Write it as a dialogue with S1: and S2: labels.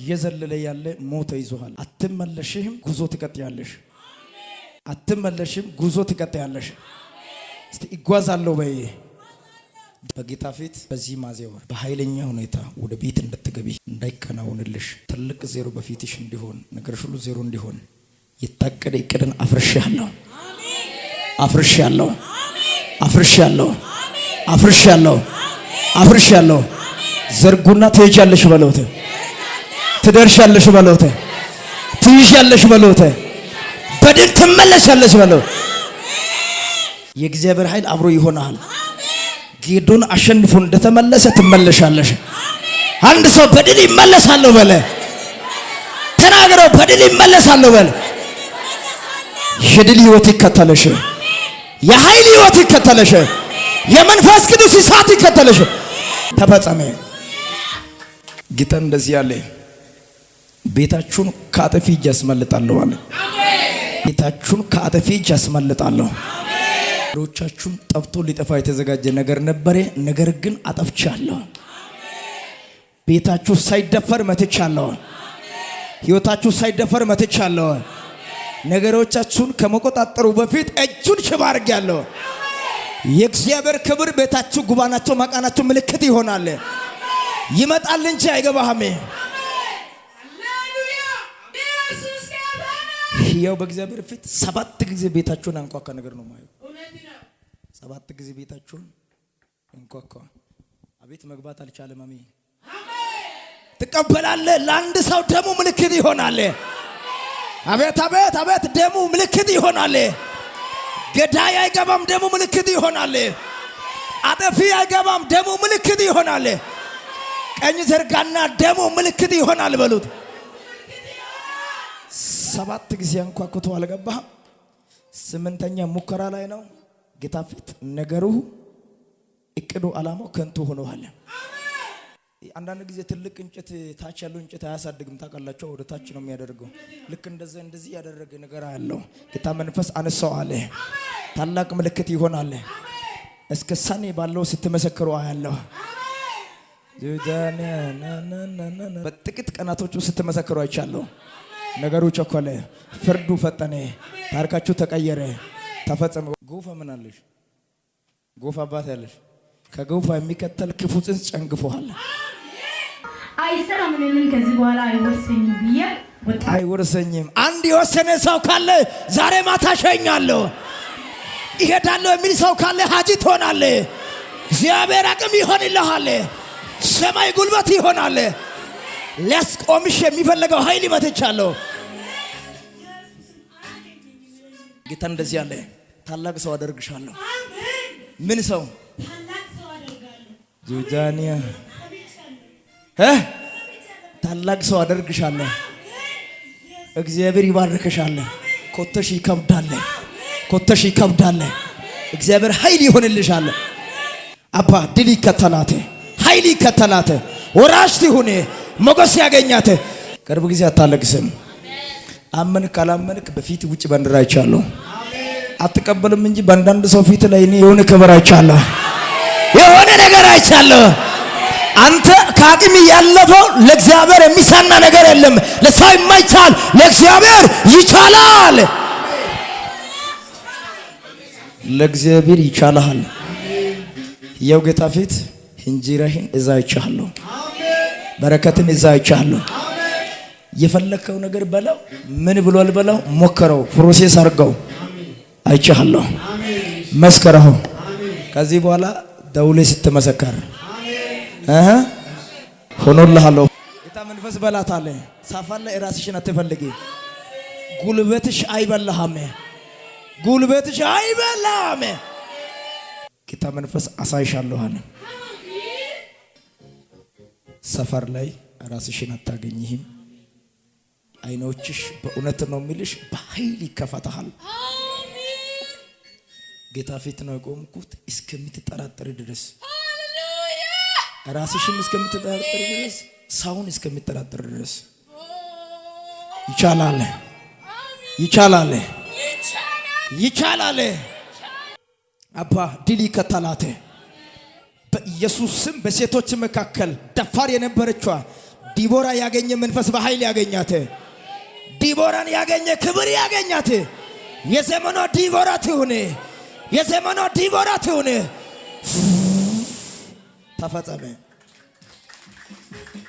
S1: እየዘለለ ያለ ሞት ይዞሃል። አትመለሽም፣ ጉዞ ትቀጥያለሽ። አትመለሽም፣ ጉዞ ትቀጥያለሽ። እስቲ ይጓዛለሁ በይ። በጌታ ፊት በዚህ ማዜወር በኃይለኛ ሁኔታ ወደ ቤት እንድትገቢ እንዳይከናወንልሽ ትልቅ ዜሮ በፊትሽ እንዲሆን ነገርሽ ሁሉ ዜሮ እንዲሆን የታቀደ እቅድን አፍርሻለሁ። አፍርሻለሁ። አፍርሻለሁ። አፍርሻለሁ። አፍርሻለሁ። ዘርጉና ትሄጃለሽ በለውት፣ ትደርሻለሽ በለውት፣ ትይዣለሽ በለውት፣ በድል ትመለሻለሽ በለው። የእግዚአብሔር ኃይል አብሮ ይሆናል። ጌዶን አሸንፎ እንደተመለሰ ትመለሻለሽ። አንድ ሰው በድል ይመለሳለሁ በለ። ተናገረው፣ በድል ይመለሳለሁ በለ። የድል ህይወት ይከተለሽ። የኃይል ህይወት ይከተለሽ። የመንፈስ ቅዱስ እሳት ይከተለሽ። ተፈጸመ። ጌታ እንደዚህ ያለ ቤታችሁን ከአጥፊ እጅ ያስመልጣለሁ አለ። ቤታችሁን ከአጥፊ እጅ ያስመልጣለሁ። ሮቻችሁን ጠፍቶ ሊጠፋ የተዘጋጀ ነገር ነበር፣ ነገር ግን አጠፍቻለሁ። ቤታችሁ ሳይደፈር መትቻለሁ። ህይወታችሁ ሳይደፈር መትቻለሁ። ነገሮቻችሁን ከመቆጣጠሩ በፊት እጁን ሽባ አድርጌያለሁ። የእግዚአብሔር ክብር ቤታችሁ፣ ጉባናችሁ፣ መቃናችሁ ምልክት ይሆናል። ይመጣል እንጂ አይገባህም። ያው በእግዚአብሔር ፊት 7 ጊዜ ቤታችሁን አንኳኳ ነገር ነው ማለት 7 ጊዜ ቤታችሁን አንኳኳ። አቤት መግባት አልቻለም። አሜን ትቀበላለህ። ለአንድ ሰው ደሙ ምልክት ይሆናል። አቤት አቤት አቤት ደሙ ምልክት ይሆናል። ገዳይ አይገባም፣ ደሙ ምልክት ይሆናል። አጠፊ አይገባም፣ ደሙ ምልክት ይሆናል። ቀኝ ዘርጋና ደሙ ምልክት ይሆናል በሉት። 7 ጊዜ አንኳኩቶ አልገባህም። 8ኛ ሙከራ ላይ ነው። ጌታ ፊት ነገሩ እቅዱ አላማው ከንቱ ሆነዋል። አንዳንድ ጊዜ ትልቅ እንጨት ታች ያለው እንጨት አያሳድግም። ታውቃላችሁ፣ ወደ ታች ነው የሚያደርገው። ልክ እንደዚህ ያደረገ ነገር አለው። ጌታ መንፈስ አነሳው አለ። ታላቅ ምልክት ይሆናል። እስከ ሰኔ ባለው ስትመሰክሩ አያለሁ። በጥቂት ቀናቶች ስትመሰክሩ አይቻለሁ። ነገሩ ቸኮለ፣ ፍርዱ ፈጠነ፣ ታሪካችሁ ተቀየረ፣ ተፈጸመ። ጎፋ ምን አለሽ? ጎፋ አባት ያለሽ ከጎፋ የሚከተል ክፉ ጽንስ ጨንግፎሃል።
S2: አይሰራም። ምን ከዚህ በኋላ አይወርሰኝም ብዬ
S1: አይወርሰኝም። አንድ የወሰነ ሰው ካለ ዛሬ ማታ ሸኛለሁ ይሄዳለሁ የሚል ሰው ካለ ሀጂ ትሆናለህ። እግዚአብሔር አቅም ይሆንልሃል። ሰማይ ጉልበት ይሆናል። ሊያስቆምሽ የሚፈልገው ኃይል ይመትቻለሁ። ጌታ እንደዚህ ያለ ታላቅ ሰው አደርግሻለሁ። ምን ሰው? ታላቅ ሰው አደርጋለሁ። ጆጃኒያ ታላቅ ሰው አደርግሻለሁ። እግዚአብሔር ይባርክሻል። ኮተሽ ይከብዳል፣ ኮተሽ ይከብዳል። እግዚአብሔር ኃይል ይሆንልሻል። አባ ድል ይከተላተ፣ ኃይል ይከተላተ፣ ወራሽ ትሁን፣ ሞገስ ያገኛተ። ቅርብ ጊዜ አታለቅስም። አመንክ ካላመንክ በፊት ውጭ ባንዲራ አይቻለሁ። አትቀበልም እንጂ በአንዳንድ ሰው ፊት ላይ እኔ የሆነ ክብር አይቻለሁ፣ የሆነ ነገር አይቻለሁ። አንተ ከአቅም ያለፈው ለእግዚአብሔር የሚሳና ነገር የለም። ለሰው የማይቻል ለእግዚአብሔር ይቻላል። ለእግዚአብሔር ይቻላል። ያው ጌታ ፊት እንጀራህን እዛ አይቻለሁ፣ በረከትን እዛ አይቻለሁ። የፈለከው ነገር በለው፣ ምን ብሏል በለው፣ ሞከረው፣ ፕሮሴስ አድርገው አይቻለሁ፣ መስከረው። ከዚህ በኋላ ደውለህ ስትመሰከር ሆኖልሃል። ጌታ መንፈስ በላት አለ። ሳፋን ላይ ራስሽን አትፈልጊ። ጉልበትሽ አይበላህም፣ ጉልበትሽ አይበላህም። ጌታ መንፈስ አሳይሻለሁ አለ። ሰፈር ላይ ራስሽን አታገኝህም። አይኖችሽ በእውነት ነው የሚልሽ በኃይል ይከፈታል። ጌታ ፊት ነው የቆምኩት እስከምትጠራጠር ድረስ፣ ራስሽን እስከምትጠራጠር ድረስ፣ ሰውን እስከምትጠራጠር ድረስ ይቻላል፣ ይቻላል፣ ይቻላል። አባ ድል ይከተላተ በኢየሱስ ስም። በሴቶች መካከል ደፋር የነበረችዋ ዲቦራ ያገኘ መንፈስ በኃይል ያገኛት። ዲቦራን ያገኘ ክብር ያገኛት። የዘመኗ ዲቦራ ትሁን። የዘመኗ ዲቦራ ትሁን። ተፈጸመ።